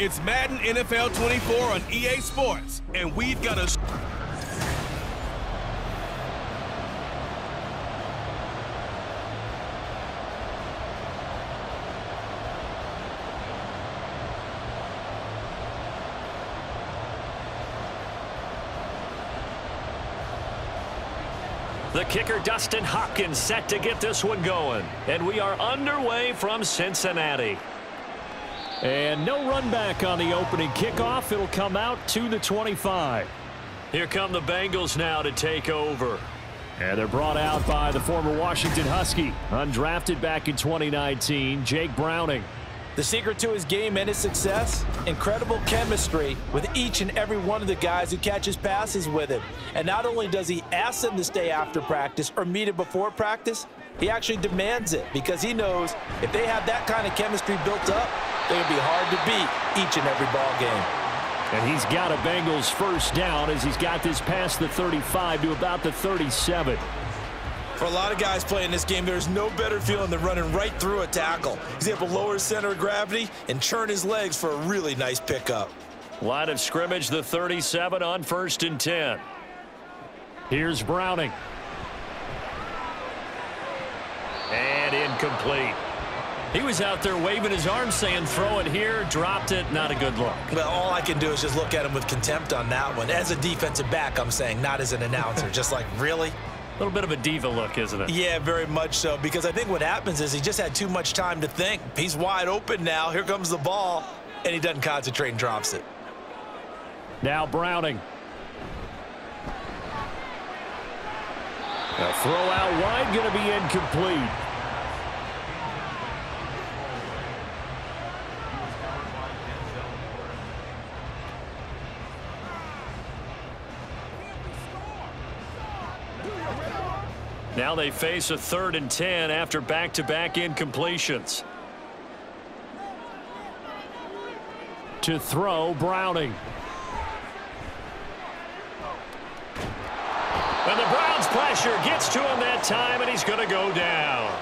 It's Madden NFL 24 on EA Sports, and we've got a... The kicker, Dustin Hopkins, set to get this one going. And we are underway from Cincinnati. And no run back on the opening kickoff. It'll come out to the 25. Here come the Bengals now to take over. And they're brought out by the former Washington Husky, undrafted back in 2019, Jake Browning. The secret to his game and his success, incredible chemistry with each and every one of the guys who catches passes with him. And not only does he ask them to stay after practice or meet him before practice, he actually demands it because he knows if they have that kind of chemistry built up, they're going to be hard to beat each and every ball game. And he's got a Bengals first down as he's got this past the 35 to about the 37. For a lot of guys playing this game, there's no better feeling than running right through a tackle. He's able to lower his center of gravity and churn his legs for a really nice pickup. Line of scrimmage, the 37 on 1st and 10. Here's Browning. And incomplete. He was out there waving his arms saying throw it here, dropped it, not a good look. Well, all I can do is just look at him with contempt on that one. As a defensive back, I'm saying, not as an announcer. Just like, really? A little bit of a diva look, isn't it? Yeah, very much so, because I think what happens is he just had too much time to think. He's wide open now. Here comes the ball, and he doesn't concentrate and drops it. Now Browning. A throw out wide, going to be incomplete. Now they face a 3rd and 10 after back-to-back incompletions. To throw, Browning. And the Browns pressure gets to him that time, and he's going to go down.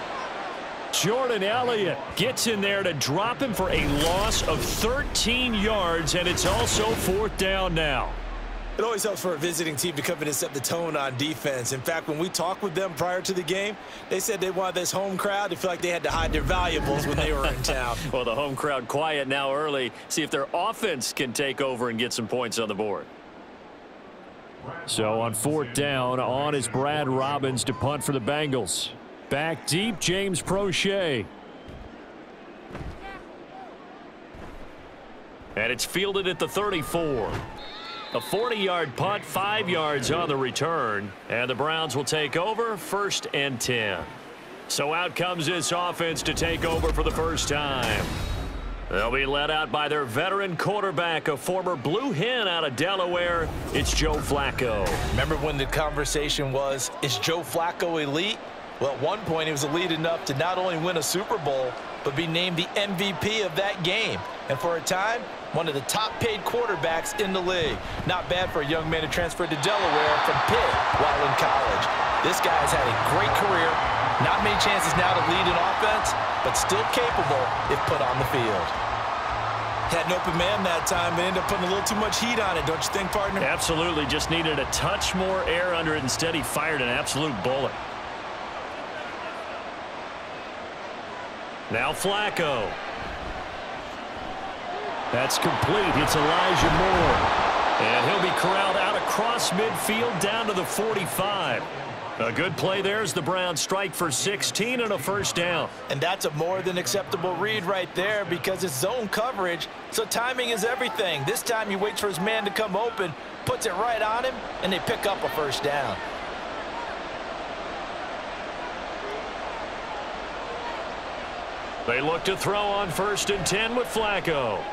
Jordan Elliott gets in there to drop him for a loss of 13 yards, and it's also 4th down now. It always helps for a visiting team to come in and set the tone on defense. In fact, when we talked with them prior to the game, they said they wanted this home crowd to feel like they had to hide their valuables when they were in town. Well, the home crowd quiet now early. See if their offense can take over and get some points on the board. So on 4th down, on is Brad Robbins to punt for the Bengals. Back deep, James Prochet. And it's fielded at the 34. A 40-yard punt, 5 yards on the return, and the Browns will take over 1st and 10. So out comes this offense to take over for the first time. They'll be led out by their veteran quarterback, a former Blue Hen out of Delaware. It's Joe Flacco. Remember when the conversation was, is Joe Flacco elite? Well, at one point he was elite enough to not only win a Super Bowl, but be named the MVP of that game. And for a time, one of the top-paid quarterbacks in the league. Not bad for a young man who transferred to Delaware from Pitt while in college. This guy has had a great career. Not many chances now to lead an offense, but still capable if put on the field. Had an open man that time, but ended up putting a little too much heat on it, don't you think, partner? Absolutely. Just needed a touch more air under it. Instead, he fired an absolute bullet. Now Flacco. That's complete. It's Elijah Moore. And he'll be corralled out across midfield down to the 45. A good play there as the Browns strike for 16 and a first down. And that's a more than acceptable read right there because it's zone coverage, so timing is everything. This time he waits for his man to come open, puts it right on him, and they pick up a first down. They look to throw on 1st and 10 with Flacco.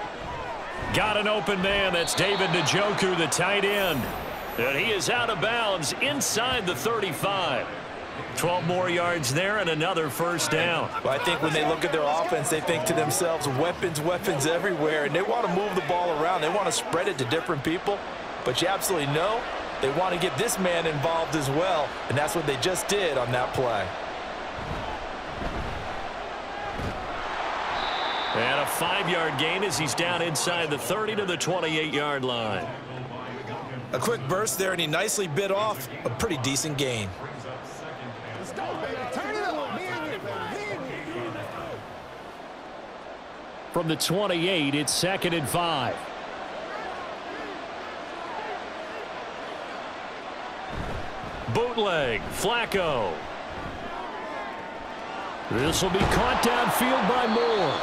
Got an open man. That's David Njoku, the tight end. And he is out of bounds inside the 35. 12 more yards there and another first down. Well, I think when they look at their offense, they think to themselves, weapons, weapons everywhere. And they want to move the ball around. They want to spread it to different people. But you absolutely know they want to get this man involved as well. And that's what they just did on that play. And a 5-yard gain as he's down inside the 30 to the 28-yard line. A quick burst there, and he nicely bit off a pretty decent gain. Let's go, baby. Turn it up. From the 28, it's 2nd and 5. Bootleg, Flacco. This will be caught downfield by Moore.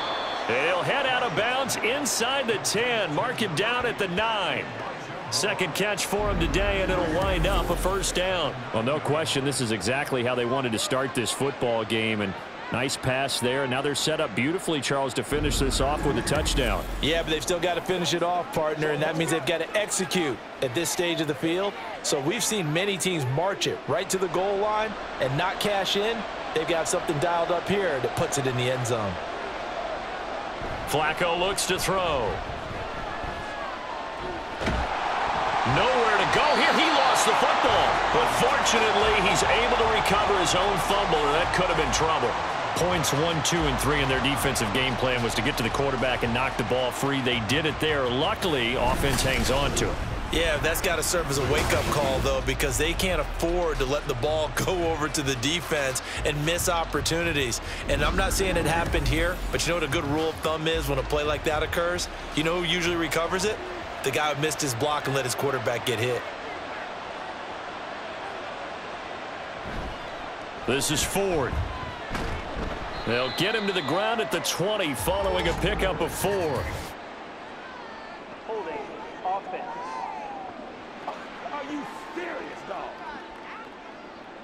And he'll head out of bounds inside the 10. Mark him down at the 9. Second catch for him today, and it'll wind up a first down. Well, no question, this is exactly how they wanted to start this football game. And nice pass there. Now they're set up beautifully, Charles, to finish this off with a touchdown. Yeah, but they've still got to finish it off, partner, and that means they've got to execute at this stage of the field. So we've seen many teams march it right to the goal line and not cash in. They've got something dialed up here that puts it in the end zone. Flacco looks to throw. Nowhere to go here. He lost the football. But fortunately, he's able to recover his own fumble, or that could have been trouble. Points 1, 2, and 3 in their defensive game plan was to get to the quarterback and knock the ball free. They did it there. Luckily, offense hangs on to it. Yeah, that's got to serve as a wake-up call, though, because they can't afford to let the ball go over to the defense and miss opportunities. And I'm not saying it happened here, but you know what a good rule of thumb is when a play like that occurs? You know who usually recovers it? The guy who missed his block and let his quarterback get hit. This is Ford. They'll get him to the ground at the 20 following a pickup of 4. Holding offense. Are you serious, dog?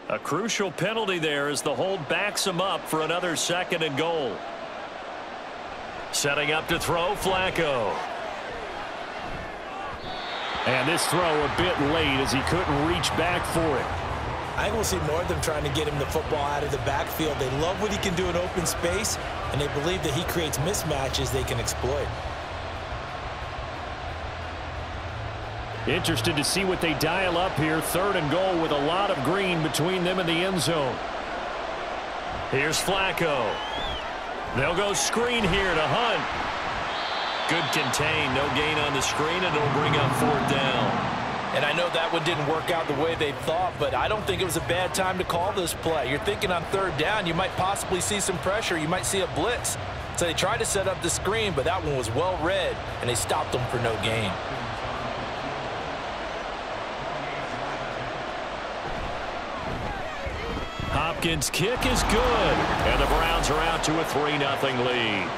A crucial penalty there as the hold backs him up for another 2nd and goal. Setting up to throw, Flacco. And this throw a bit late as he couldn't reach back for it. I think we'll see more of them trying to get him the football out of the backfield. They love what he can do in open space, and they believe that he creates mismatches they can exploit. Interested to see what they dial up here. 3rd and goal with a lot of green between them and the end zone. Here's Flacco. They'll go screen here to Hunt. Good contain, no gain on the screen, and it'll bring up 4th down. And I know that one didn't work out the way they thought, but I don't think it was a bad time to call this play. You're thinking on 3rd down, you might possibly see some pressure. You might see a blitz. So they tried to set up the screen, but that one was well read, and they stopped them for no gain. Hopkins' kick is good, and the Browns are out to a 3-0 lead.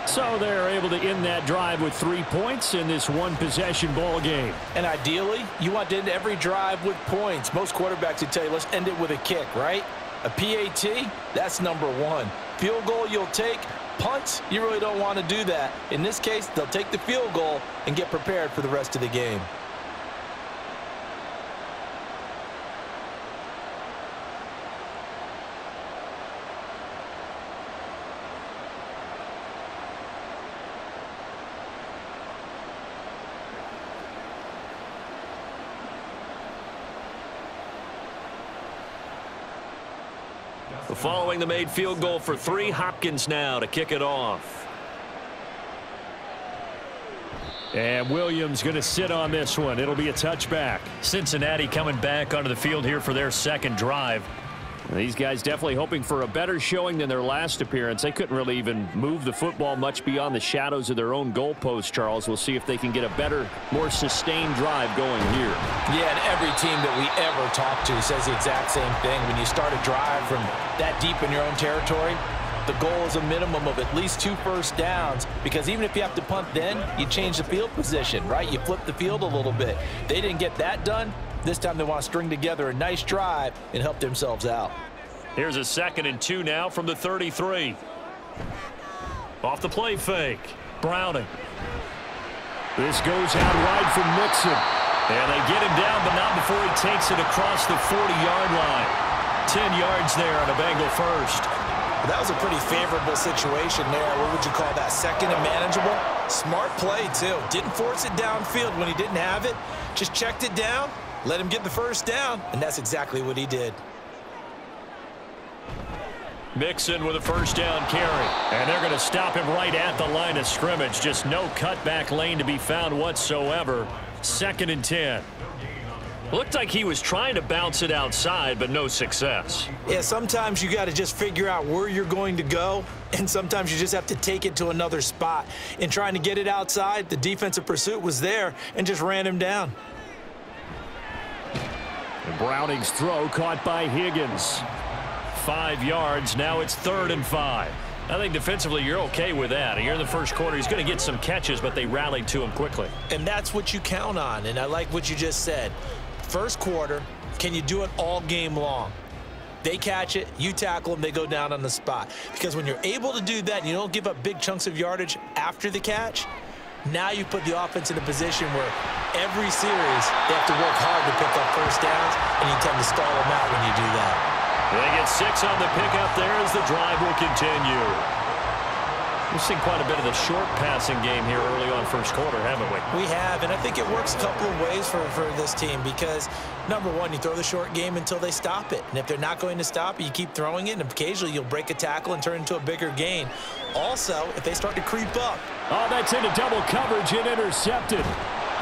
So they're able to end that drive with 3 points in this one-possession ball game. And ideally, you want to end every drive with points. Most quarterbacks would tell you, let's end it with a kick, right? A PAT, that's number 1. Field goal you'll take. Punts, you really don't want to do that. In this case, they'll take the field goal and get prepared for the rest of the game. Following the made field goal for 3, Hopkins now to kick it off. And Williams going to sit on this one. It'll be a touchback. Cincinnati coming back onto the field here for their 2nd drive. These guys definitely hoping for a better showing than their last appearance. They couldn't really even move the football much beyond the shadows of their own goalpost, Charles. We'll see if they can get a better, more sustained drive going here. Yeah, and every team that we ever talk to says the exact same thing. When you start a drive from that deep in your own territory, the goal is a minimum of at least 2 first downs, because even if you have to punt then, you change the field position, right? You flip the field a little bit. They didn't get that done. This time they want to string together a nice drive and help themselves out. Here's a 2nd and 2 now from the 33. Off the play fake. Browning. This goes out wide from Mixon. And they get him down, but not before he takes it across the 40-yard line. 10 yards there on a Bengal first. That was a pretty favorable situation there. What would you call that? 2nd and manageable? Smart play, too. Didn't force it downfield when he didn't have it. Just checked it down, let him get the first down, and that's exactly what he did. Mixon with a first down carry. And they're going to stop him right at the line of scrimmage. Just no cutback lane to be found whatsoever. 2nd and 10. Looked like he was trying to bounce it outside, but no success. Yeah, sometimes you got to just figure out where you're going to go, and sometimes you just have to take it to another spot. In trying to get it outside, the defensive pursuit was there and just ran him down. And Browning's throw caught by Higgins. 5 yards. Now it's 3rd and 5. I think defensively you're okay with that. Here in the first quarter, he's going to get some catches, but they rallied to him quickly. And that's what you count on, and I like what you just said. First quarter, can you do it all game long? They catch it, you tackle them, they go down on the spot. Because when you're able to do that and you don't give up big chunks of yardage after the catch, now you put the offense in a position where every series they have to work hard to pick up first downs, and you tend to stall them out when you do that. They get 6 on the pickup there as the drive will continue. We've seen quite a bit of the short passing game here early on first quarter, haven't we? We have, and I think it works a couple of ways for this team because, number one, you throw the short game until they stop it. And if they're not going to stop it, you keep throwing it, and occasionally you'll break a tackle and turn it into a bigger gain. Also, if they start to creep up. Oh, that's into double coverage and intercepted.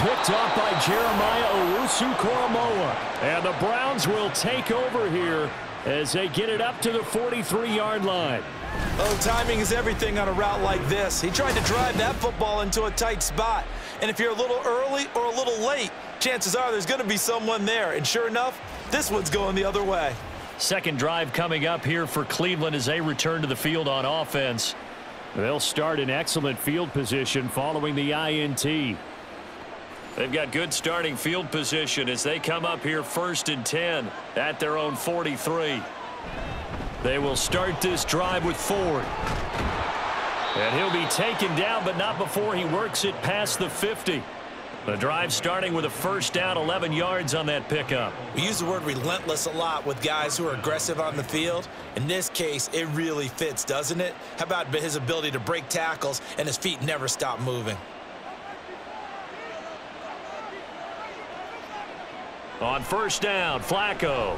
Picked off by Jeremiah Owusu-Koramoah. And the Browns will take over here as they get it up to the 43-yard line. Oh, timing is everything on a route like this. He tried to drive that football into a tight spot. And if you're a little early or a little late, chances are there's going to be someone there. And sure enough, this one's going the other way. Second drive coming up here for Cleveland as they return to the field on offense. They'll start in excellent field position following the INT. They've got good starting field position as they come up here 1st and 10 at their own 43. They will start this drive with Ford. And he'll be taken down, but not before he works it past the 50. The drive starting with a first down, 11 yards on that pickup. We use the word relentless a lot with guys who are aggressive on the field. In this case, it really fits, doesn't it? How about his ability to break tackles and his feet never stop moving? On first down, Flacco.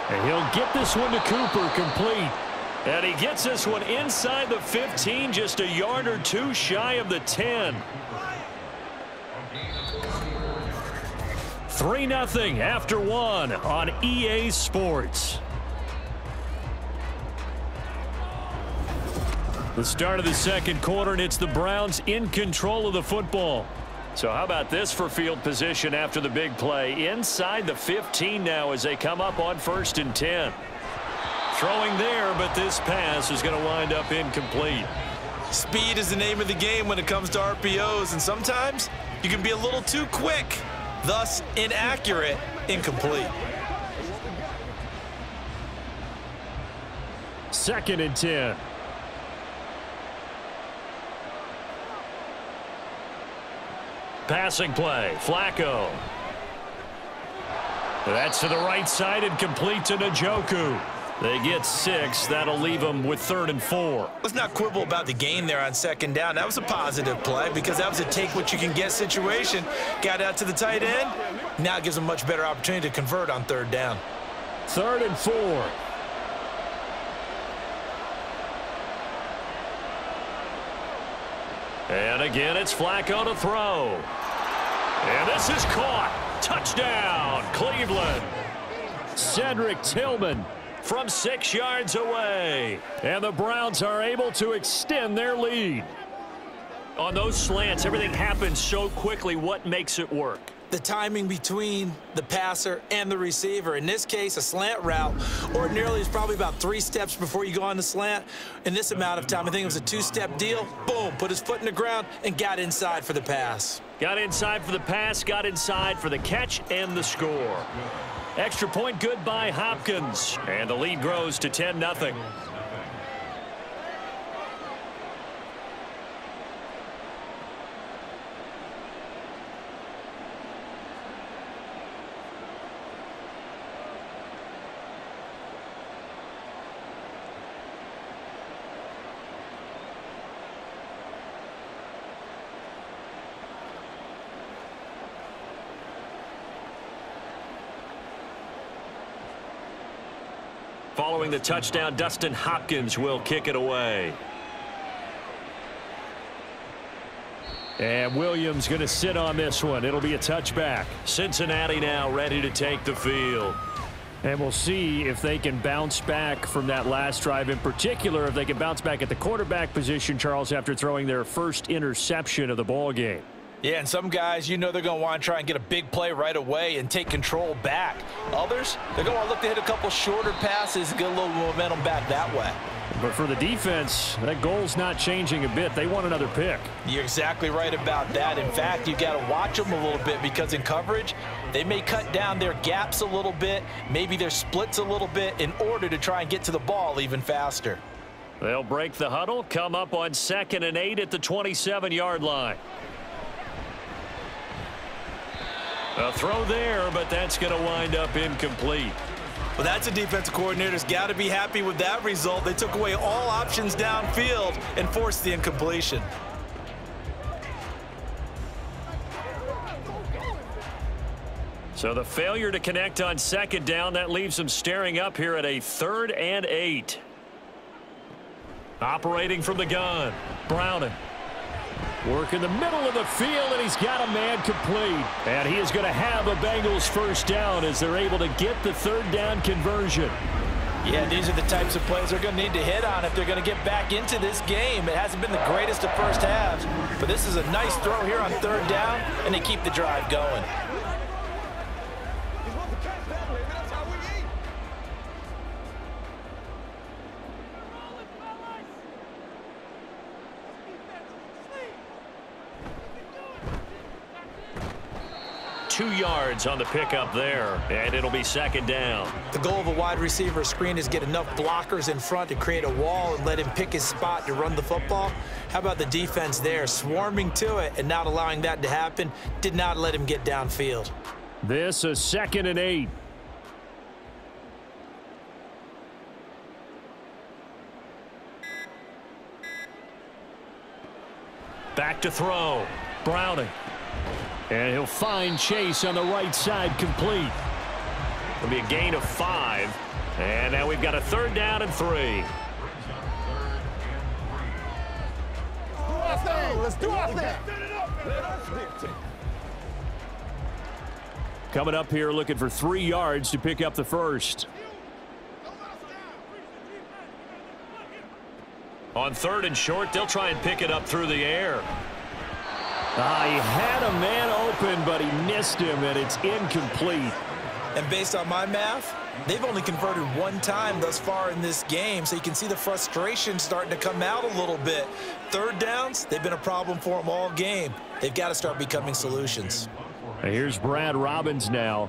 And he'll get this one to Cooper, complete. And he gets this one inside the 15, just a yard or two shy of the 10. 3-0 after 1 on EA Sports. The start of the second quarter, and it's the Browns in control of the football. So how about this for field position after the big play? Inside the 15 now as they come up on 1st and 10. Throwing there, but this pass is going to wind up incomplete. Speed is the name of the game when it comes to RPOs, and sometimes you can be a little too quick, thus inaccurate, incomplete. 2nd and 10. Passing play, Flacco. That's to the right side and complete to Njoku. They get 6. That'll leave them with 3rd and 4. Let's not quibble about the gain there on 2nd down. That was a positive play because that was a take-what-you-can-get situation. Got out to the tight end. Now it gives them a much better opportunity to convert on 3rd down. 3rd and 4. And again, it's Flacco to throw. And this is caught. Touchdown, Cleveland. Cedric Tillman from 6 yards away. And the Browns are able to extend their lead. On those slants, everything happens so quickly. What makes it work? The timing between the passer and the receiver. In this case, a slant route ordinarily is probably about 3 steps before you go on the slant. In this amount of time, I think it was a 2-step deal. Boom, put his foot in the ground and got inside for the pass. Got inside for the pass, got inside for the catch and the score. Extra point good by Hopkins. And the lead grows to 10-0. following the touchdown, Dustin Hopkins will kick it away. And Williams going to sit on this one. It'll be a touchback. Cincinnati now ready to take the field. And we'll see if they can bounce back from that last drive. In particular, if they can bounce back at the quarterback position, Charles, after throwing their first interception of the ball game. Yeah, and some guys, you know they're going to want to try and get a big play right away and take control back. Others, they're going to look to hit a couple shorter passes and get a little momentum back that way. But for the defense, that goal's not changing a bit. They want another pick. You're exactly right about that. In fact, you got to watch them a little bit because in coverage, they may cut down their gaps a little bit, maybe their splits a little bit in order to try and get to the ball even faster. They'll break the huddle, come up on 2nd and 8 at the 27-yard line. A throw there, but that's going to wind up incomplete. Well, that's a defensive coordinator's got to be happy with that result. They took away all options downfield and forced the incompletion. So the failure to connect on 2nd down, that leaves them staring up here at a 3rd and 8. Operating from the gun, Browning. Work in the middle of the field, and he's got a man complete. And he is going to have a Bengals first down as they're able to get the 3rd down conversion. Yeah, these are the types of plays they're going to need to hit on if they're going to get back into this game. It hasn't been the greatest of first halves, but this is a nice throw here on 3rd down, and they keep the drive going. Two yards on the pickup there, and it'll be 2nd down. The goal of a wide receiver screen is get enough blockers in front to create a wall and let him pick his spot to run the football. How about the defense there, swarming to it and not allowing that to happen? Did not let him get downfield. This is 2nd and 8. Back to throw, Browning. And he'll find Chase on the right side, complete. It'll be a gain of 5. And now we've got a 3rd down and 3. Let's do our thing. Coming up here looking for 3 yards to pick up the first. On 3rd and short, they'll try and pick it up through the air. He had a man open, but he missed him, and it's incomplete. And based on my math, they've only converted 1 time thus far in this game, so you can see the frustration starting to come out a little bit. 3rd downs, they've been a problem for them all game. They've got to start becoming solutions. Here's Brad Robbins now.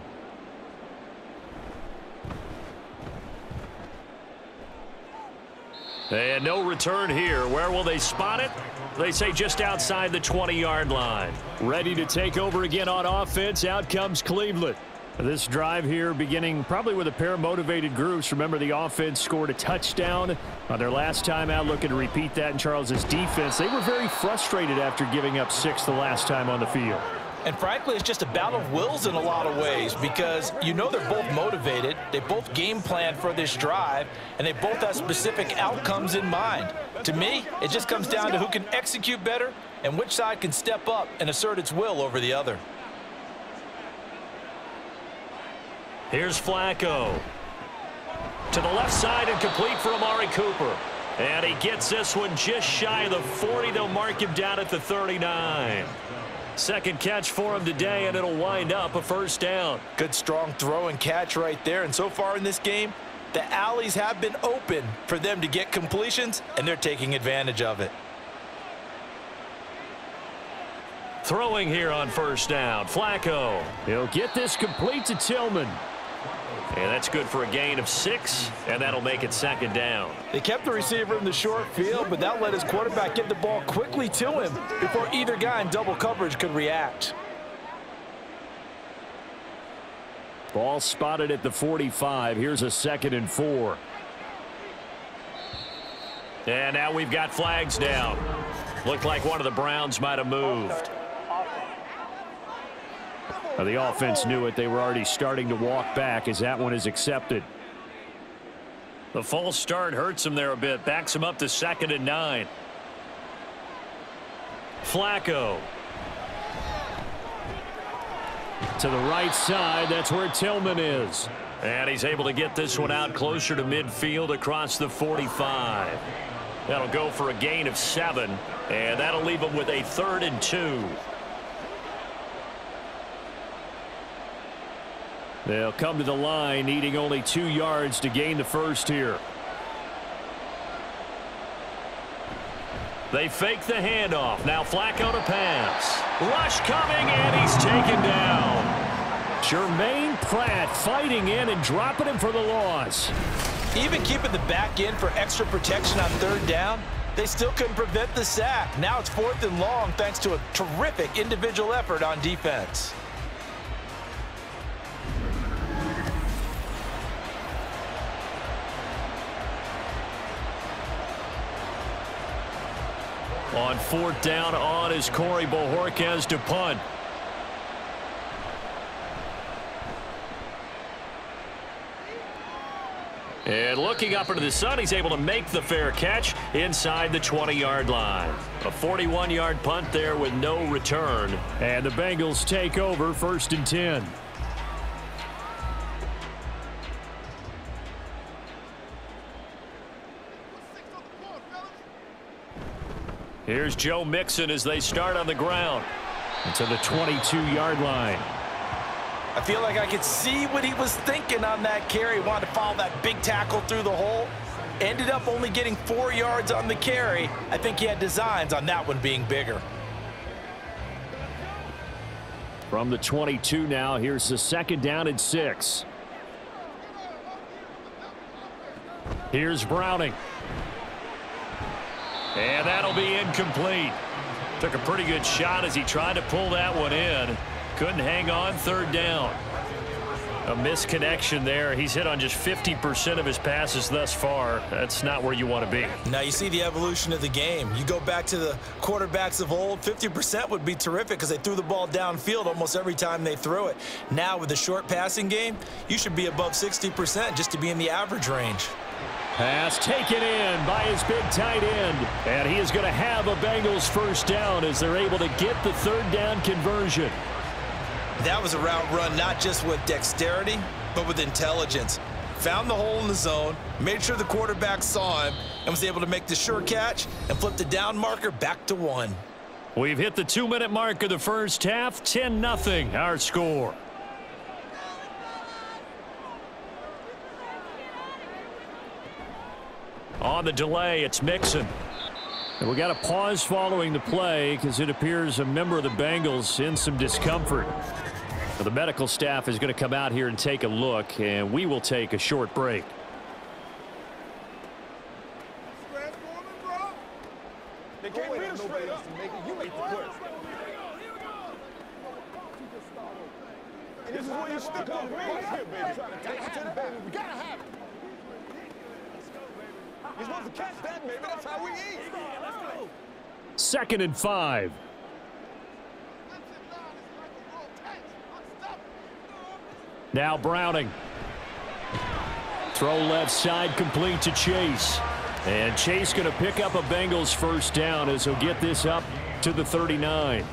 And no return here. Where will they spot it? They say just outside the 20-yard line. Ready to take over again on offense. Out comes Cleveland. This drive here beginning probably with a pair of motivated groups. Remember, the offense scored a touchdown on their last time out. Looking to repeat that in Charles's defense. They were very frustrated after giving up 6 the last time on the field. And frankly, it's just a battle of wills in a lot of ways because you know they're both motivated. They both game plan for this drive, and they both have specific outcomes in mind. To me, it just comes down to who can execute better and which side can step up and assert its will over the other. Here's Flacco. To the left side and complete for Amari Cooper. And he gets this one just shy of the 40. They'll mark him down at the 39. Second catch for him today, and it'll wind up a first down. Good strong throw and catch right there. And so far in this game, the alleys have been open for them to get completions, and they're taking advantage of it. Throwing here on first down, Flacco. He'll get this complete to Tillman. And that's good for a gain of 6, and that'll make it 2nd down. They kept the receiver in the short field, but that let his quarterback get the ball quickly to him before either guy in double coverage could react. Ball spotted at the 45. Here's a 2nd and 4. And now we've got flags down. Looked like one of the Browns might have moved. The offense knew it. They were already starting to walk back as that one is accepted. The false start hurts him there a bit. Backs him up to 2nd and 9. Flacco. To the right side, that's where Tillman is. And he's able to get this one out closer to midfield across the 45. That'll go for a gain of 7, and that'll leave him with a 3rd and 2. They'll come to the line, needing only 2 yards to gain the first here. They fake the handoff. Now Flacco to pass. Rush coming, and he's taken down. Jermaine Pratt fighting in and dropping him for the loss. Even keeping the back in for extra protection on 3rd down, they still couldn't prevent the sack. Now it's 4th and long thanks to a terrific individual effort on defense. On 4th down on is Corey Bojorquez to punt. And looking up into the sun, he's able to make the fair catch inside the 20-yard line. A 41-yard punt there with no return. And the Bengals take over 1st and 10. Here's Joe Mixon as they start on the ground. To the 22-yard line. I feel like I could see what he was thinking on that carry. He wanted to follow that big tackle through the hole. Ended up only getting 4 yards on the carry. I think he had designs on that one being bigger. From the 22 now, here's the 2nd down and 6. Here's Browning. And that'll be incomplete. Took a pretty good shot as he tried to pull that one in. Couldn't hang on 3rd down. A misconnection there. He's hit on just 50% of his passes thus far. That's not where you want to be. Now you see the evolution of the game. You go back to the quarterbacks of old, 50% would be terrific because they threw the ball downfield almost every time they threw it. Now with the short passing game, you should be above 60% just to be in the average range. Pass taken in by his big tight end. And he is going to have a Bengals 1st down as they're able to get the 3rd down conversion. That was a route run not just with dexterity, but with intelligence. Found the hole in the zone, made sure the quarterback saw him, and was able to make the sure catch and flip the down marker back to 1. We've hit the 2-minute mark of the first half. 10-0 our score. On the delay, it's Mixon. And we got a pause following the play because it appears a member of the Bengals in some discomfort. So the medical staff is going to come out here and take a look, and we will take a short break. They can't read us straight up. You make the push. And this is where you stick up. Right here, baby. Trying to take it to the back. We gotta have it. You're supposed to catch that, baby. That's how we eat. Let's go. 2nd and 5. Now Browning. Throw left side complete to Chase. And Chase going to pick up a Bengals 1st down as he'll get this up to the 39.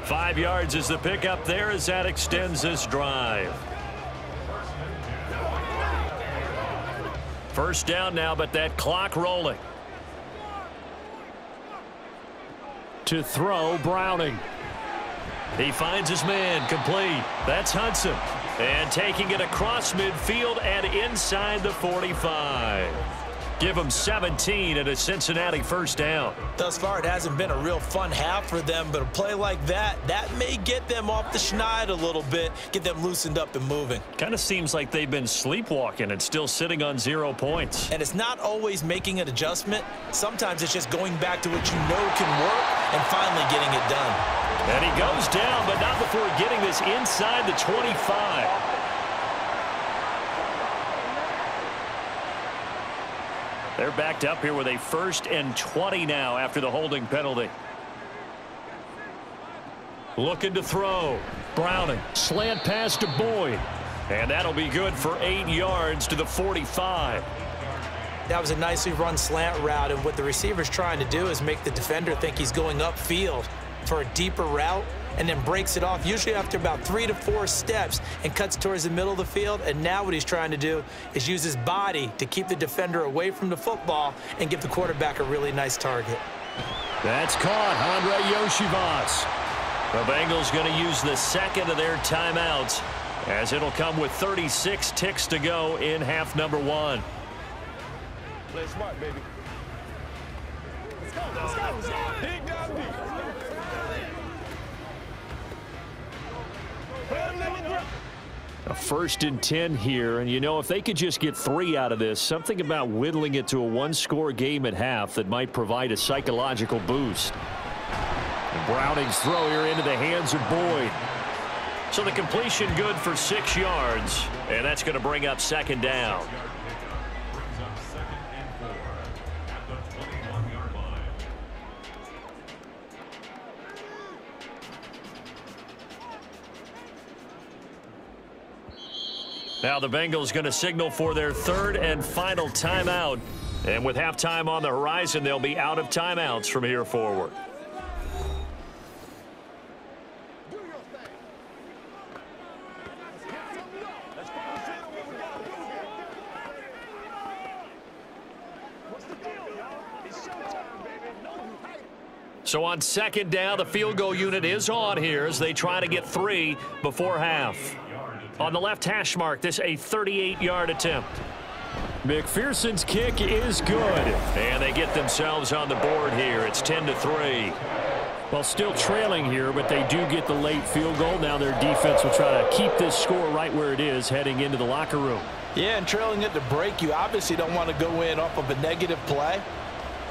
5 yards is the pickup there as that extends this drive. 1st down now, but that clock rolling. To throw, Browning. He finds his man, complete. That's Hudson. And taking it across midfield and inside the 45. Give him 17 and a Cincinnati 1st down. Thus far, it hasn't been a real fun half for them, but a play like that may get them off the schneid a little bit, get them loosened up and moving. Kind of seems like they've been sleepwalking and still sitting on 0 points. And it's not always making an adjustment. Sometimes it's just going back to what you know can work and finally getting it done. And he goes down, but not before getting this inside the 25. They're backed up here with a 1st and 20 now after the holding penalty. Looking to throw. Browning. Slant pass to Boyd. And that'll be good for 8 yards to the 45. That was a nicely run slant route, and what the receiver's trying to do is make the defender think he's going upfield for a deeper route, and then breaks it off, usually after about 3 to 4 steps, and cuts towards the middle of the field. And now what he's trying to do is use his body to keep the defender away from the football and give the quarterback a really nice target. That's caught, Andre Yoshivas. The Bengals going to use the second of their timeouts, as it'll come with 36 ticks to go in half number 1. Play smart, baby. Let's go, let's go, let's go. Dig down deep. A 1st and 10 here, and you know, if they could just get 3 out of this, something about whittling it to a 1-score game at half that might provide a psychological boost. And Browning's throw here into the hands of Boyd. So the completion good for 6 yards, and that's going to bring up 2nd down. Now the Bengals going to signal for their 3rd and final timeout. And with halftime on the horizon, they'll be out of timeouts from here forward. So on 2nd down, the field goal unit is on here as they try to get 3 before half. On the left hash mark, this a 38-yard attempt. McPherson's kick is good. And they get themselves on the board here. It's 10-3. Well, still trailing here, but they do get the late field goal. Now their defense will try to keep this score right where it is heading into the locker room. Yeah, and trailing it to break, you obviously don't want to go in off of a negative play.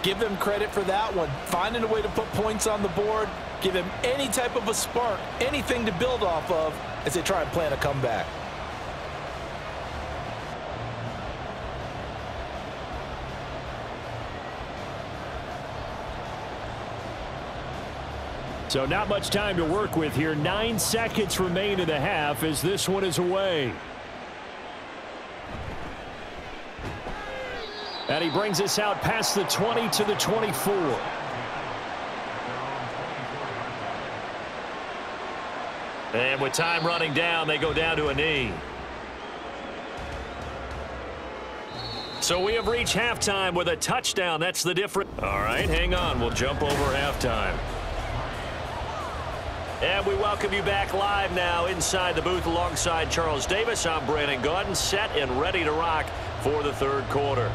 Give them credit for that one. Finding a way to put points on the board, give them any type of a spark, anything to build off of as they try and plan a comeback. So not much time to work with here. 9 seconds remain in the half as this one is away. And he brings us out past the 20 to the 24. And with time running down, they go down to a knee. So we have reached halftime with a touchdown. That's the difference. All right, hang on. We'll jump over halftime. And we welcome you back live now inside the booth alongside Charles Davis. I'm Brandon Gaudin, set and ready to rock for the 3rd quarter.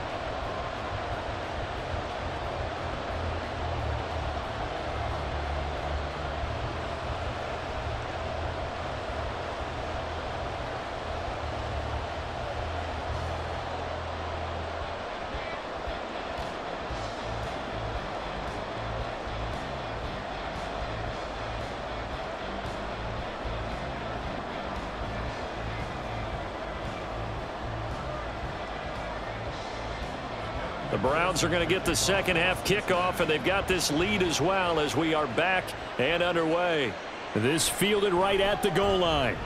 The Browns are going to get the 2nd half kickoff, and they've got this lead as well as we are back and underway. This fielded right at the goal line.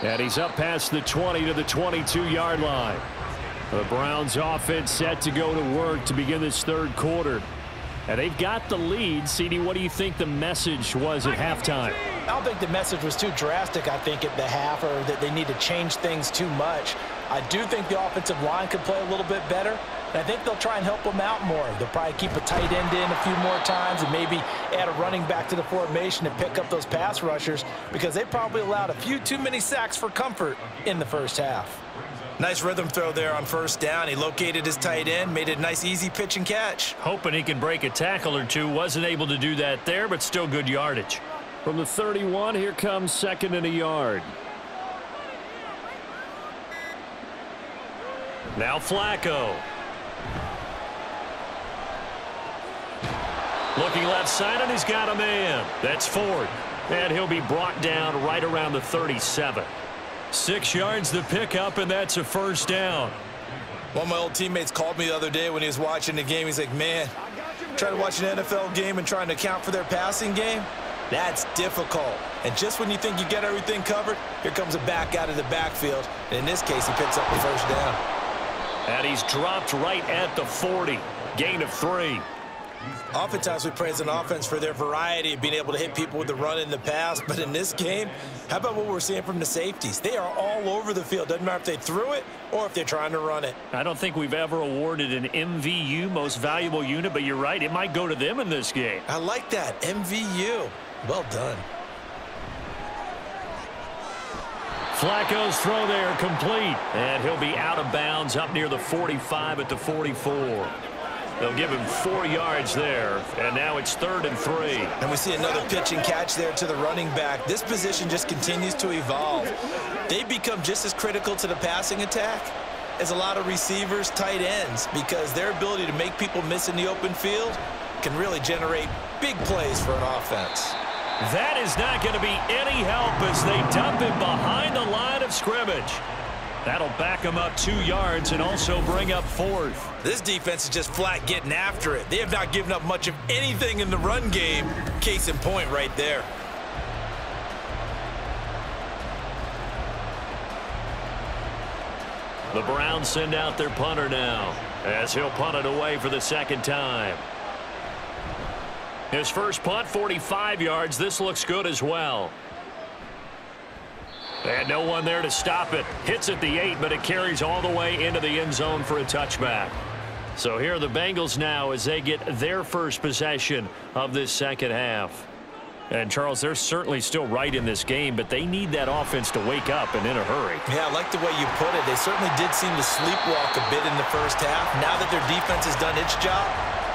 And he's up past the 20 to the 22-yard line. The Browns offense set to go to work to begin this 3rd quarter. And they've got the lead. CD, what do you think the message was at halftime? I don't think the message was too drastic, I think, at the half, or that they need to change things too much. I do think the offensive line could play a little bit better. And I think they'll try and help them out more. They'll probably keep a tight end in a few more times and maybe add a running back to the formation and pick up those pass rushers, because they probably allowed a few too many sacks for comfort in the 1st half. Nice rhythm throw there on 1st down. He located his tight end, made it a nice easy pitch and catch. Hoping he can break a tackle or two. Wasn't able to do that there, but still good yardage. From the 31, here comes 2nd and a yard. Now Flacco. Looking left side, and he's got a man. That's Ford. And he'll be brought down right around the 37. 6 yards the pickup, and that's a 1st down. One of my old teammates called me the other day when he was watching the game. He's like, man, trying to watch an NFL game and trying to account for their passing game, that's difficult. And just when you think you get everything covered, here comes a back out of the backfield. And in this case, he picks up the 1st down. And he's dropped right at the 40. Gain of 3. Oftentimes we praise an offense for their variety of being able to hit people with the run in the pass, but in this game, how about what we're seeing from the safeties? They are all over the field. Doesn't matter if they threw it or if they're trying to run it. I don't think we've ever awarded an MVU, most valuable unit, but you're right, it might go to them in this game. I like that, MVU. Well done. Flacco's throw there complete, and he'll be out of bounds up near the 45 at the 44. They'll give him 4 yards there, and now it's 3rd and 3. And we see another pitch and catch there to the running back. This position just continues to evolve. They've become just as critical to the passing attack as a lot of receivers, tight ends, because their ability to make people miss in the open field can really generate big plays for an offense. That is not going to be any help as they dump him behind the line of scrimmage. That'll back him up 2 yards and also bring up 4th. This defense is just flat getting after it. They have not given up much of anything in the run game. Case in point right there. The Browns send out their punter now as he'll punt it away for the 2nd time. His first punt, 45 yards. This looks good as well. And no one there to stop it. Hits at the 8, but it carries all the way into the end zone for a touchback. So here are the Bengals now as they get their first possession of this second half. And, Charles, they're certainly still right in this game, but they need that offense to wake up and in a hurry. Yeah, I like the way you put it. They certainly did seem to sleepwalk a bit in the first half. Now that their defense has done its job,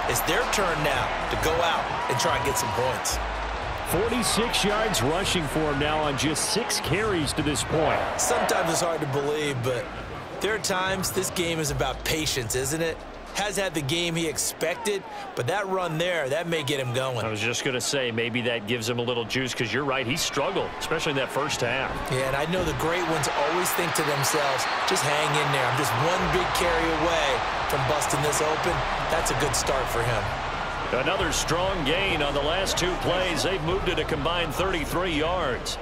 it's their turn now to go out and try and get some points. 46 yards rushing for him now on just 6 carries to this point. Sometimes it's hard to believe, but there are times this game is about patience, isn't it? Has had the game he expected, but that run there, that may get him going. I was just going to say, maybe that gives him a little juice, because you're right, he struggled, especially in that first half. Yeah, and I know the great ones always think to themselves, just hang in there. I'm just one big carry away from busting this open. That's a good start for him. Another strong gain on the last 2 plays. They've moved it a combined 33 yards.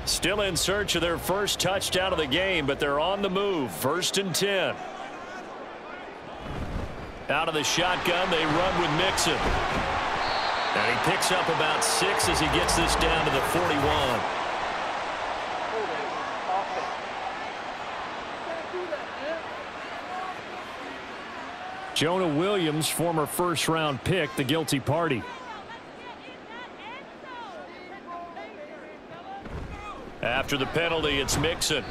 Still in search of their first touchdown of the game, but they're on the move. 1st and 10. Out of the shotgun, they run with Mixon. And he picks up about 6 as he gets this down to the 41. Jonah Williams, former first-round pick, the guilty party. After the penalty, it's Mixon.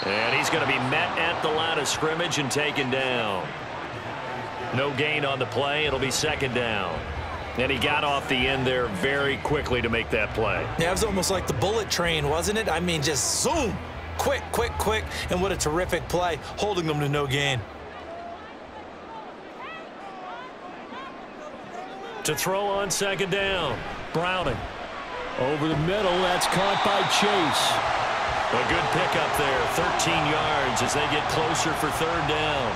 And he's going to be met at the line of scrimmage and taken down. No gain on the play. It'll be 2nd down. And he got off the end there very quickly to make that play. Yeah, it was almost like the bullet train, wasn't it? I mean, just zoom. Quick, quick, quick. And what a terrific play, holding them to no gain. To throw on 2nd down. Browning. Over the middle, that's caught by Chase. A good pickup there, 13 yards as they get closer for 3rd down.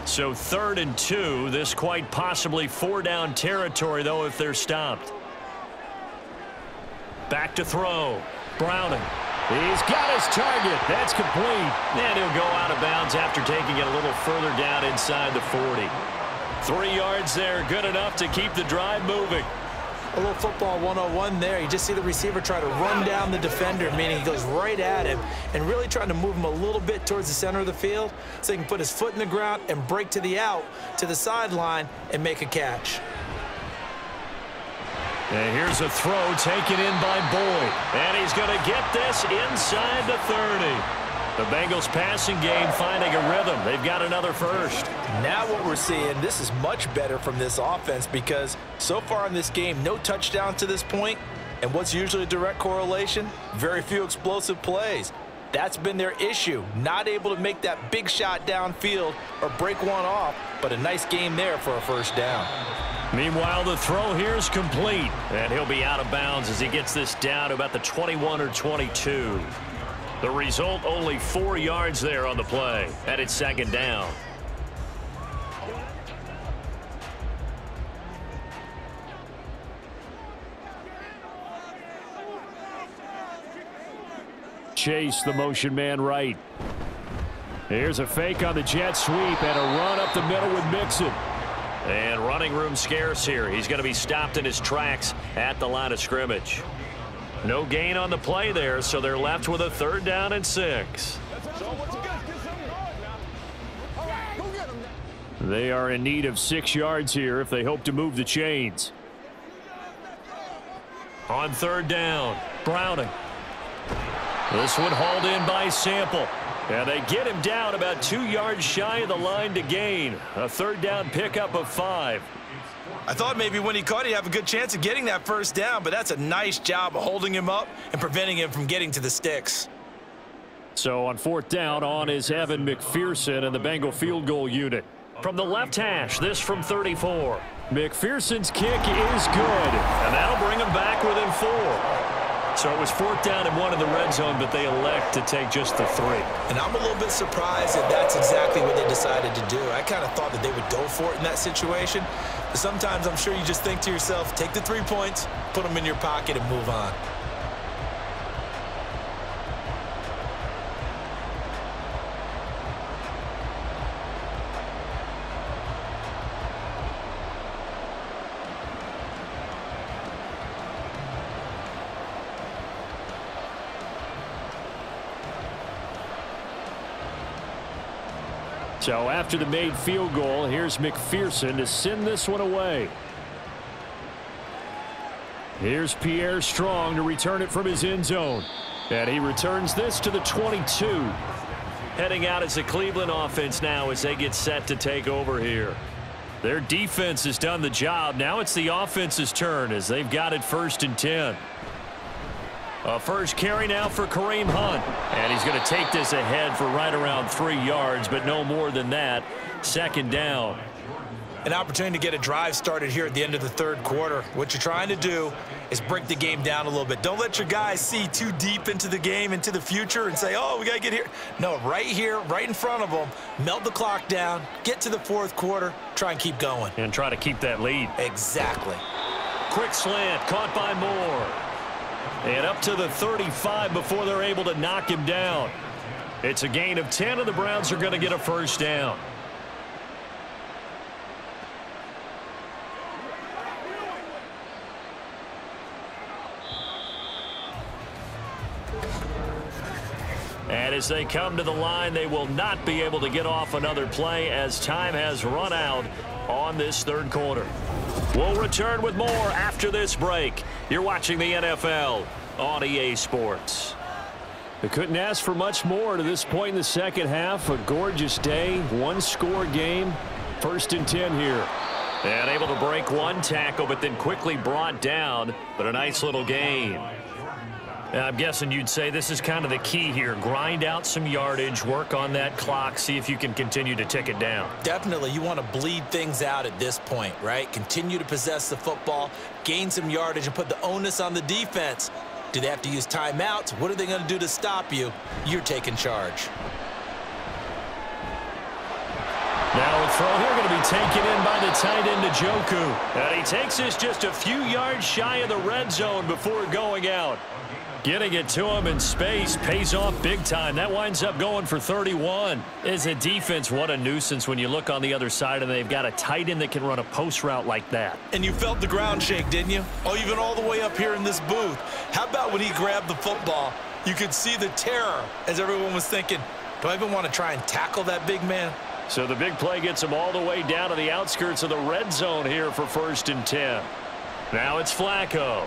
So 3rd and 2, this quite possibly 4-down territory, though, if they're stopped. Back to throw. Browning. He's got his target. That's complete. And he'll go out of bounds after taking it a little further down inside the 40. 3 yards there, good enough to keep the drive moving. A little football 101 there. You just see the receiver try to run down the defender, meaning he goes right at him and really trying to move him a little bit towards the center of the field so he can put his foot in the ground and break to the out, to the sideline, and make a catch. And here's a throw taken in by Boyd. And he's going to get this inside the 30. The Bengals passing game finding a rhythm. They've got another first. Now what we're seeing, this is much better from this offense because so far in this game, no touchdown to this point. And what's usually a direct correlation? Very few explosive plays. That's been their issue. Not able to make that big shot downfield or break one off, but a nice game there for a first down. Meanwhile, the throw here is complete. And he'll be out of bounds as he gets this down to about the 21 or 22. The result, only 4 yards there on the play. And it's 2nd down. chase the motion man right. Here's a fake on the jet sweep and a run up the middle with Mixon. And running room scarce here. He's going to be stopped in his tracks at the line of scrimmage. No gain on the play there, so they're left with a 3rd down and 6. They are in need of 6 yards here if they hope to move the chains. On 3rd down, Browning. This one hauled in by Sample. And they get him down about 2 yards shy of the line to gain. A 3rd down pickup of 5. I thought maybe when he caught it, he'd have a good chance of getting that 1st down, but that's a nice job of holding him up and preventing him from getting to the sticks. So on 4th down, on is Evan McPherson and the Bengal field goal unit. From the left hash, this from 34. McPherson's kick is good. And that'll bring him back within 4. So it was 4th down and 1 in the red zone, but they elect to take just the 3. And I'm a little bit surprised that that's exactly what they decided to do. I kind of thought that they would go for it in that situation. But sometimes I'm sure you just think to yourself, take the 3 points, put them in your pocket, and move on. So after the made field goal, here's McPherson to send this one away. Here's Pierre Strong to return it from his end zone. And he returns this to the 22. Heading out as the Cleveland offense now as they get set to take over here. Their defense has done the job. Now it's the offense's turn as they've got it 1st and 10. A first carry now for Kareem Hunt. And he's going to take this ahead for right around 3 yards, but no more than that. 2nd down. An opportunity to get a drive started here at the end of the 3rd quarter. What you're trying to do is break the game down a little bit. Don't let your guys see too deep into the game, into the future, and say, oh, we got to get here. No, right here, right in front of them, melt the clock down, get to the 4th quarter, try and keep going. And try to keep that lead. Exactly. Quick slant, caught by Moore. And up to the 35 before they're able to knock him down. It's a gain of 10, and the Browns are going to get a 1st down. And as they come to the line, they will not be able to get off another play as time has run out on this 3rd quarter. We'll return with more after this break. You're watching the NFL on EA Sports. They couldn't ask for much more to this point in the 2nd half. A gorgeous day, 1-score game, 1st and 10 here. And able to break 1 tackle, but then quickly brought down, but a nice little gain. I'm guessing you'd say this is kind of the key here. Grind out some yardage, work on that clock, see if you can continue to tick it down. Definitely. You want to bleed things out at this point, right? Continue to possess the football, gain some yardage, and put the onus on the defense. Do they have to use timeouts? What are they going to do to stop you? You're taking charge. Now a throw here going to be taken in by the tight end Njoku. And he takes this just a few yards shy of the red zone before going out. Getting it to him in space pays off big time. That winds up going for 31. As a defense, what a nuisance when you look on the other side and they've got a tight end that can run a post route like that. And you felt the ground shake, didn't you? Oh, even all the way up here in this booth. How about when he grabbed the football? You could see the terror as everyone was thinking, do I even want to try and tackle that big man? So the big play gets him all the way down to the outskirts of the red zone here for 1st and 10. Now it's Flacco.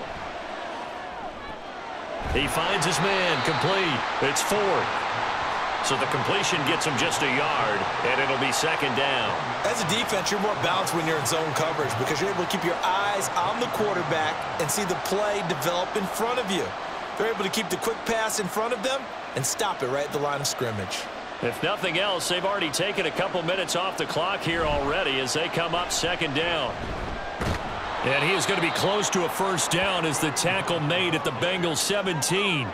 He finds his man, complete. It's Ford. So the completion gets him just a yard, and it'll be 2nd down. As a defense, you're more balanced when you're in zone coverage because you're able to keep your eyes on the quarterback and see the play develop in front of you. They're able to keep the quick pass in front of them and stop it right at the line of scrimmage. If nothing else, they've already taken a couple minutes off the clock here already as they come up 2nd down. And he is going to be close to a 1st down as the tackle made at the Bengals 17.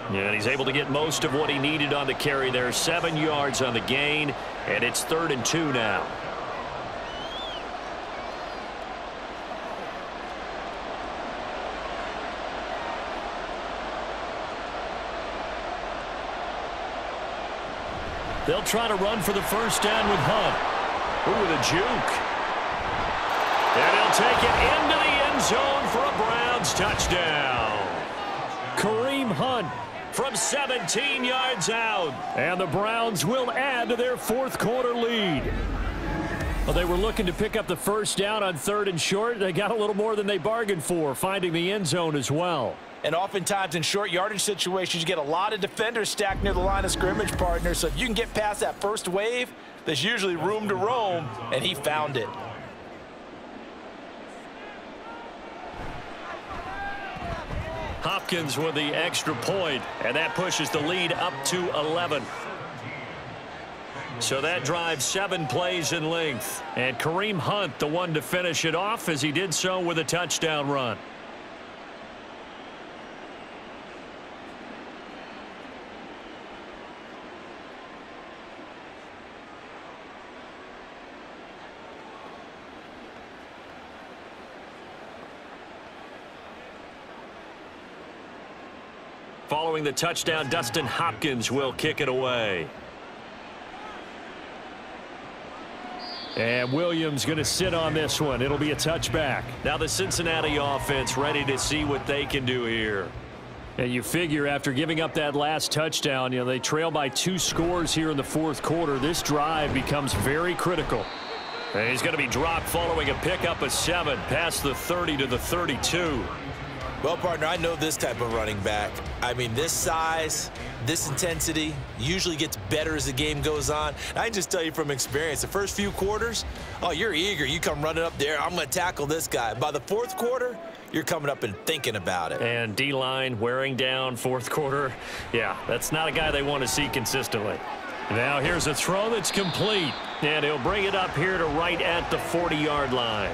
And he's able to get most of what he needed on the carry there. 7 yards on the gain, and it's 3rd and 2 now. They'll try to run for the first down with Hunt. Ooh, with a juke. And he'll take it into the end zone for a Browns touchdown. Kareem Hunt from 17 yards out. And the Browns will add to their fourth quarter lead. Well, they were looking to pick up the first down on 3rd and short. They got a little more than they bargained for, finding the end zone as well. And oftentimes in short yardage situations, you get a lot of defenders stacked near the line of scrimmage, partner. So if you can get past that first wave, there's usually room to roam, and he found it. Hopkins with the extra point, and that pushes the lead up to 11. So that drives 7 plays in length. And Kareem Hunt, the one to finish it off, as he did so with a touchdown run. Following the touchdown, Dustin Hopkins will kick it away. And Williams going to sit on this one. It'll be a touchback. Now the Cincinnati offense ready to see what they can do here. And you figure after giving up that last touchdown, they trail by 2 scores here in the fourth quarter. This drive becomes very critical. And he's going to be dropped following a pickup of 7 past the 30 to the 32. Well, partner, I know this type of running back. I mean, this size, this intensity usually gets better as the game goes on. I can just tell you from experience, the first few quarters, oh, you're eager. You come running up there, I'm going to tackle this guy. By the fourth quarter, you're coming up and thinking about it. And D-line wearing down fourth quarter. Yeah, that's not a guy they want to see consistently. Now here's a throw that's complete. And he'll bring it up here to right at the 40-yard line.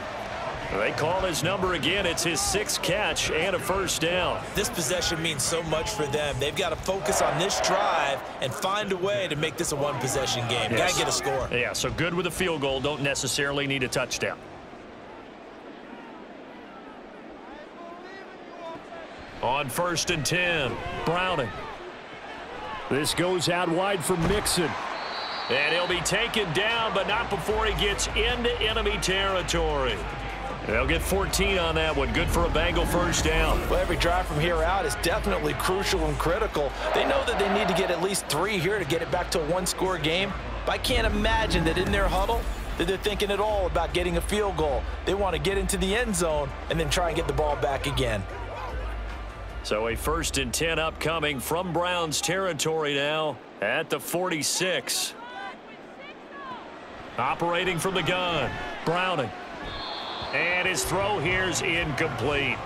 They call his number again. It's his 6th catch and a first down. This possession means so much for them. They've got to focus on this drive and find a way to make this a one-possession game. Yes. Got to get a score. Yeah, so good with a field goal. Don't necessarily need a touchdown. On 1st and 10, Browning. This goes out wide for Mixon. And he'll be taken down, but not before he gets into enemy territory. They'll get 14 on that one. Good for a Bengal first down. Well, every drive from here out is definitely crucial and critical. They know that they need to get at least 3 here to get it back to a one-score game. But I can't imagine that in their huddle that they're thinking at all about getting a field goal. They want to get into the end zone and then try and get the ball back again. So a 1st and 10 upcoming from Browns territory now at the 46. Operating from the gun, Browning. And his throw here's incomplete.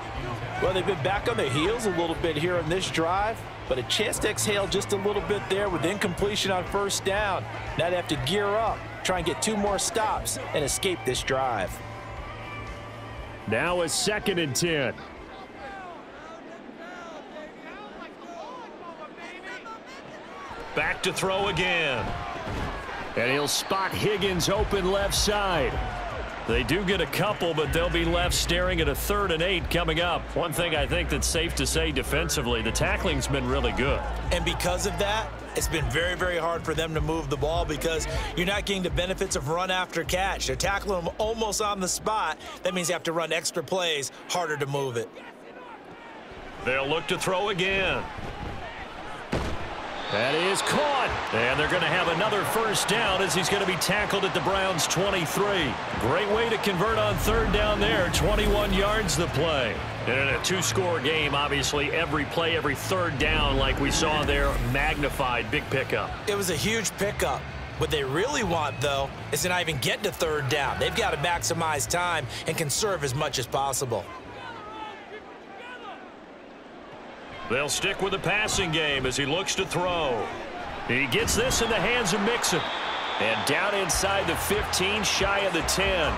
Well, they've been back on their heels a little bit here on this drive, but a chance to exhale just a little bit there with incompletion on first down. Now they have to gear up, try and get 2 more stops and escape this drive. Now a 2nd and 10. Back to throw again. And he'll spot Higgins open left side. They do get a couple, but they'll be left staring at a 3rd and 8 coming up. One thing I think that's safe to say defensively, the tackling's been really good. And because of that, it's been very, very hard for them to move the ball because you're not getting the benefits of run after catch. They're tackling them almost on the spot. That means you have to run extra plays, harder to move it. They'll look to throw again. That is caught. And they're going to have another first down as he's going to be tackled at the Browns' 23. Great way to convert on 3rd down there. 21 yards the play. And in a 2-score game, obviously, every play, every 3rd down, like we saw there, magnified. Big pickup. It was a huge pickup. What they really want, though, is to not even get to 3rd down. They've got to maximize time and conserve as much as possible. They'll stick with the passing game as he looks to throw. He gets this in the hands of Mixon. And down inside the 15, shy of the 10.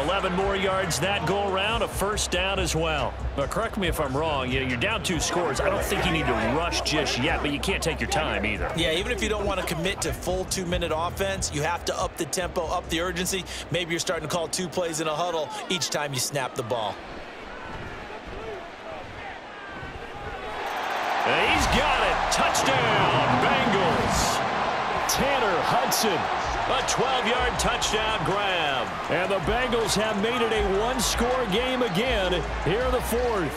11 more yards that go around, a first down as well. Now, correct me if I'm wrong. You're down 2 scores. I don't think you need to rush just yet, but you can't take your time either. Yeah, even if you don't want to commit to full 2-minute offense, you have to up the tempo, up the urgency. Maybe you're starting to call 2 plays in a huddle each time you snap the ball. And he's got it. Touchdown, Bengals. Tanner Hudson. A 12-yard touchdown grab. And the Bengals have made it a one-score game again here in the fourth.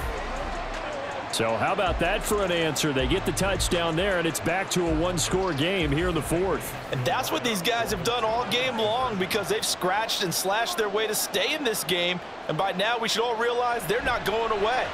So how about that for an answer? They get the touchdown there, and it's back to a one-score game here in the fourth. And that's what these guys have done all game long, because they've scratched and slashed their way to stay in this game. And by now, we should all realize they're not going away.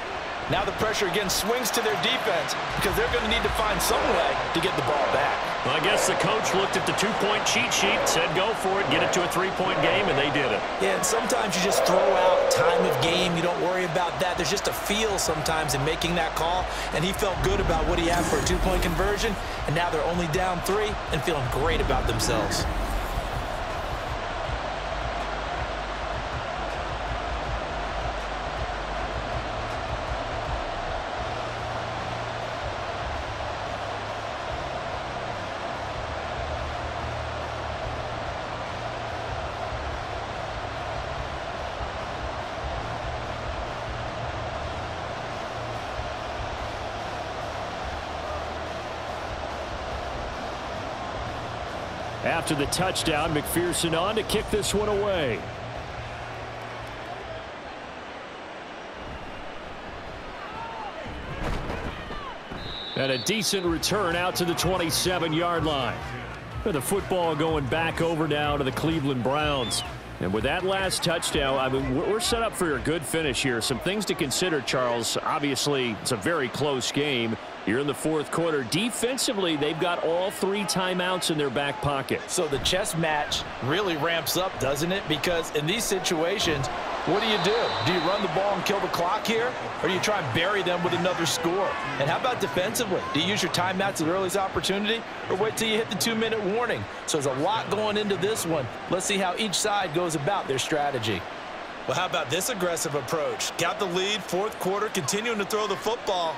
Now the pressure again swings to their defense, because they're going to need to find some way to get the ball back. Well, I guess the coach looked at the two-point cheat sheet, said go for it, get it to a three-point game, and they did it. Yeah, and sometimes you just throw out time of game. You don't worry about that. There's just a feel sometimes in making that call, and he felt good about what he had for a two-point conversion, and now they're only down 3 and feeling great about themselves. After the touchdown, McPherson on to kick this one away. And a decent return out to the 27-yard line. The football going back over now to the Cleveland Browns. And with that last touchdown, I mean, we're set up for a good finish here. Some things to consider, Charles. Obviously, it's a very close game. You're in the fourth quarter. Defensively, they've got all 3 timeouts in their back pocket. So the chess match really ramps up, doesn't it? Because in these situations, what do? Do you run the ball and kill the clock here? Or do you try and bury them with another score? And how about defensively? Do you use your timeouts at the earliest opportunity? Or wait till you hit the 2-minute warning? So there's a lot going into this one. Let's see how each side goes about their strategy. Well, how about this aggressive approach? Got the lead, fourth quarter, continuing to throw the football.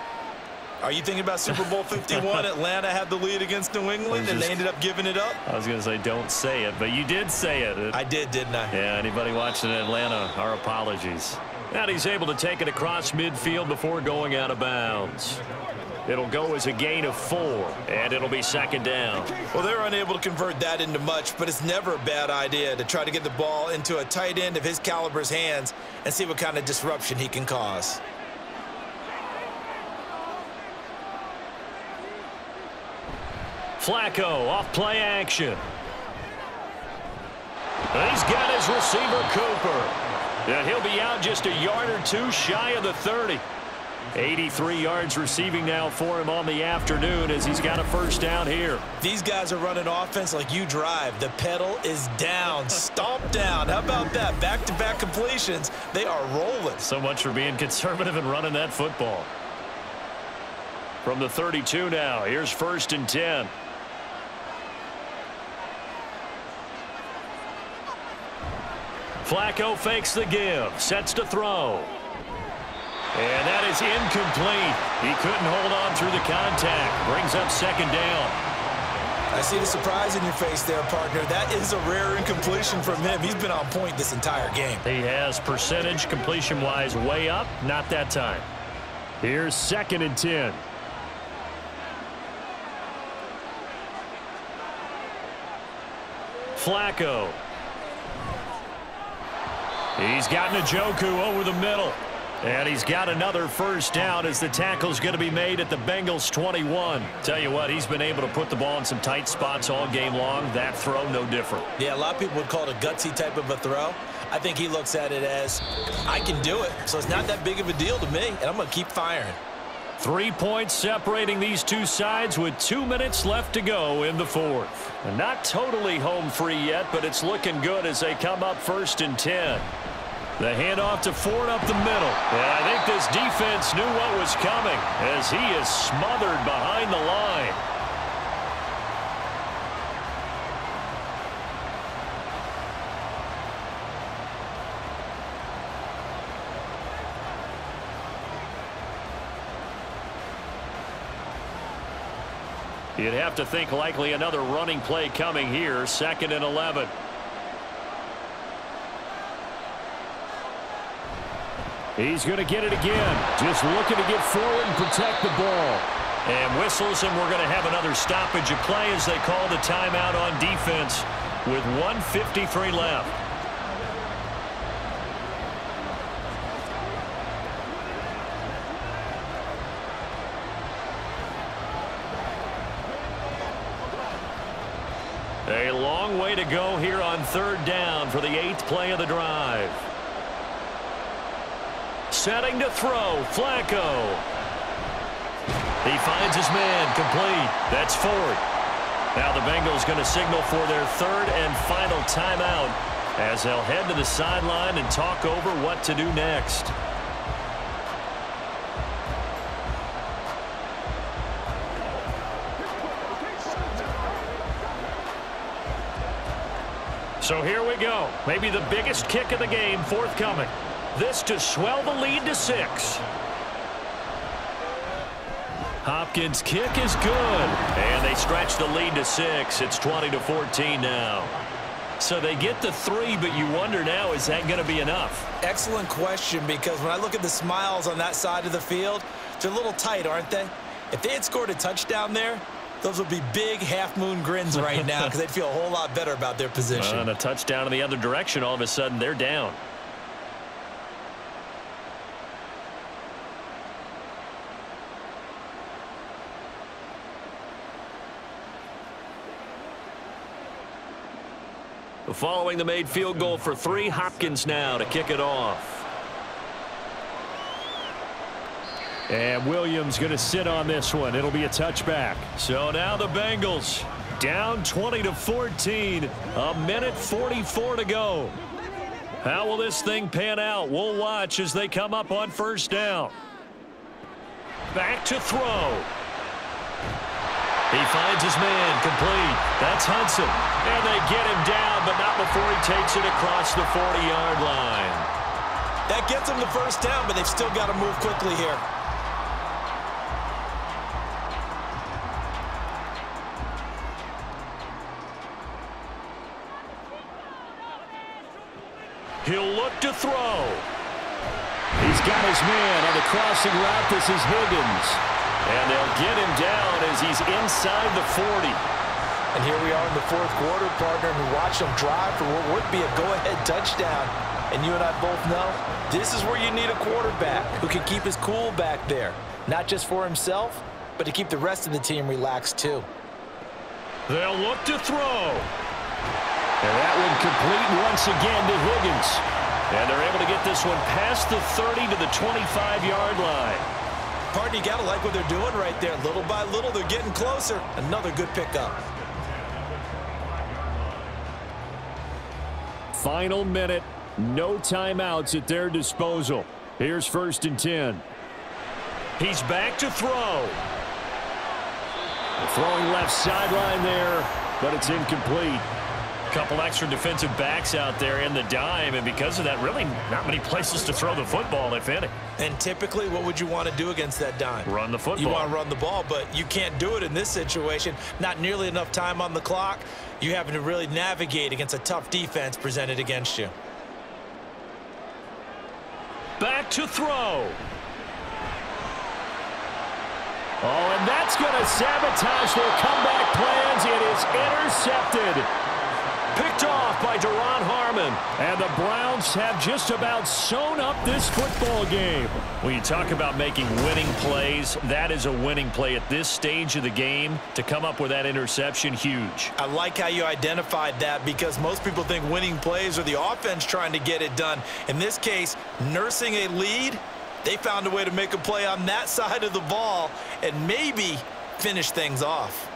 Are you thinking about Super Bowl 51? Atlanta had the lead against New England, and they ended up giving it up? I was going to say don't say it, but you did say it. I did, didn't I? Yeah, anybody watching Atlanta, our apologies. And he's able to take it across midfield before going out of bounds. It'll go as a gain of 4, and it'll be second down. Well, they're unable to convert that into much, but it's never a bad idea to try to get the ball into a tight end of his caliber's hands and see what kind of disruption he can cause. Flacco off play action. He's got his receiver Cooper. And he'll be out just a yard or 2 shy of the 30. 83 yards receiving now for him on the afternoon as he's got a first down here. These guys are running offense like you drive. The pedal is down, stomp down. How about that? Back-to-back completions. They are rolling. So much for being conservative and running that football. From the 32 now, here's 1st and 10. Flacco fakes the give, sets to throw. And that is incomplete. He couldn't hold on through the contact. Brings up second down. I see the surprise in your face there, partner. That is a rare incompletion from him. He's been on point this entire game. He has percentage completion-wise way up. Not that time. Here's 2nd and 10. Flacco. He's got Njoku over the middle. And he's got another first down as the tackle's going to be made at the Bengals 21. Tell you what, he's been able to put the ball in some tight spots all game long. That throw, no different. Yeah, a lot of people would call it a gutsy type of a throw. I think he looks at it as, I can do it. So it's not that big of a deal to me, and I'm going to keep firing. 3 points separating these two sides with 2 minutes left to go in the fourth. And not totally home free yet, but it's looking good as they come up 1st and 10. The handoff to Ford up the middle. And I think this defense knew what was coming as he is smothered behind the line. You'd have to think likely another running play coming here. 2nd and 11. He's going to get it again. Just looking to get forward and protect the ball. And whistles, and we're going to have another stoppage of play as they call the timeout on defense with 1:53 left. A long way to go here on 3rd down for the 8th play of the drive. Setting to throw, Flacco. He finds his man, complete. That's Ford. Now the Bengals going to signal for their 3rd and final timeout as they'll head to the sideline and talk over what to do next. So here we go. Maybe the biggest kick of the game forthcoming. This to swell the lead to 6. Hopkins' kick is good. And they stretch the lead to 6. It's 20-14 now. So they get the 3, but you wonder now, is that going to be enough? Excellent question, because when I look at the smiles on that side of the field, they're a little tight, aren't they? If they had scored a touchdown there, those would be big half-moon grins right now because they'd feel a whole lot better about their position. And a touchdown in the other direction, all of a sudden they're down. Following the made field goal for 3, Hopkins now to kick it off. And Williams going to sit on this one. It'll be a touchback. So now the Bengals down 20-14. A minute 44 to go. How will this thing pan out? We'll watch as they come up on 1st down. Back to throw. He finds his man, complete. That's Hudson. And they get him down, but not before he takes it across the 40-yard line. That gets them the 1st down, but they've still got to move quickly here. He'll look to throw. He's got his man on the crossing route. This is Higgins. And they'll get him down as he's inside the 40. And here we are in the 4th quarter, partner, and we watch them drive for what would be a go-ahead touchdown. And you and I both know this is where you need a quarterback who can keep his cool back there. Not just for himself, but to keep the rest of the team relaxed too. They'll look to throw. And that one complete once again to Higgins. And they're able to get this one past the 30 to the 25-yard line. Partner, you got to like what they're doing right there. Little by little, they're getting closer. Another good pickup. Final minute. No timeouts at their disposal. Here's 1st and 10. He's back to throw. Throwing left sideline there, but it's incomplete. Couple extra defensive backs out there in the dime, and because of that, really not many places to throw the football, if any. And typically, what would you want to do against that dime? Run the football. You want to run the ball, but you can't do it in this situation. Not nearly enough time on the clock. You having to really navigate against a tough defense presented against you. Back to throw. Oh, and that's going to sabotage their comeback plans. It is intercepted. Picked off by Duron Harmon. And the Browns have just about sewn up this football game. When you talk about making winning plays, that is a winning play at this stage of the game. To come up with that interception, huge. I like how you identified that, because most people think winning plays are the offense trying to get it done. In this case, nursing a lead, they found a way to make a play on that side of the ball and maybe finish things off.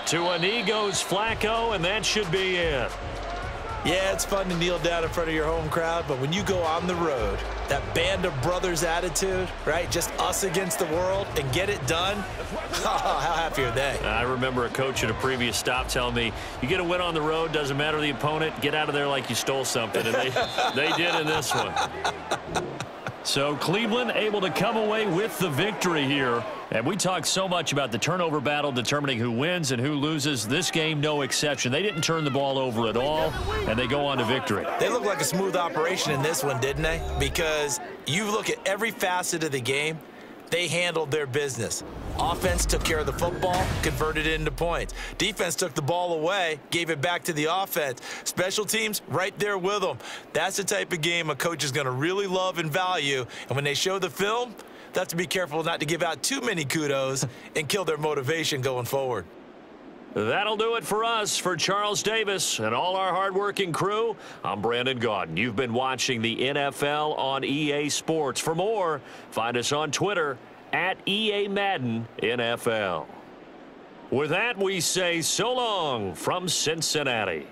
To a knee goes Flacco, and that should be it. Yeah, it's fun to kneel down in front of your home crowd, but when you go on the road, that band of brothers attitude, right? Just us against the world and get it done. How happy are they? I remember a coach at a previous stop telling me, you get a win on the road, doesn't matter the opponent, get out of there like you stole something. And they did in this one. So Cleveland able to come away with the victory here. And we talk so much about the turnover battle determining who wins and who loses. This game, no exception. They didn't turn the ball over at all, and they go on to victory. They look like a smooth operation in this one, didn't they? Because you look at every facet of the game, they handled their business. Offense took care of the football, converted it into points. Defense took the ball away, gave it back to the offense. Special teams, right there with them. That's the type of game a coach is going to really love and value. And when they show the film, they have to be careful not to give out too many kudos and kill their motivation going forward. That'll do it for us. For Charles Davis and all our hardworking crew, I'm Brandon Gaudin. You've been watching the NFL on EA Sports. For more, find us on Twitter at EA Madden NFL. With that, we say so long from Cincinnati.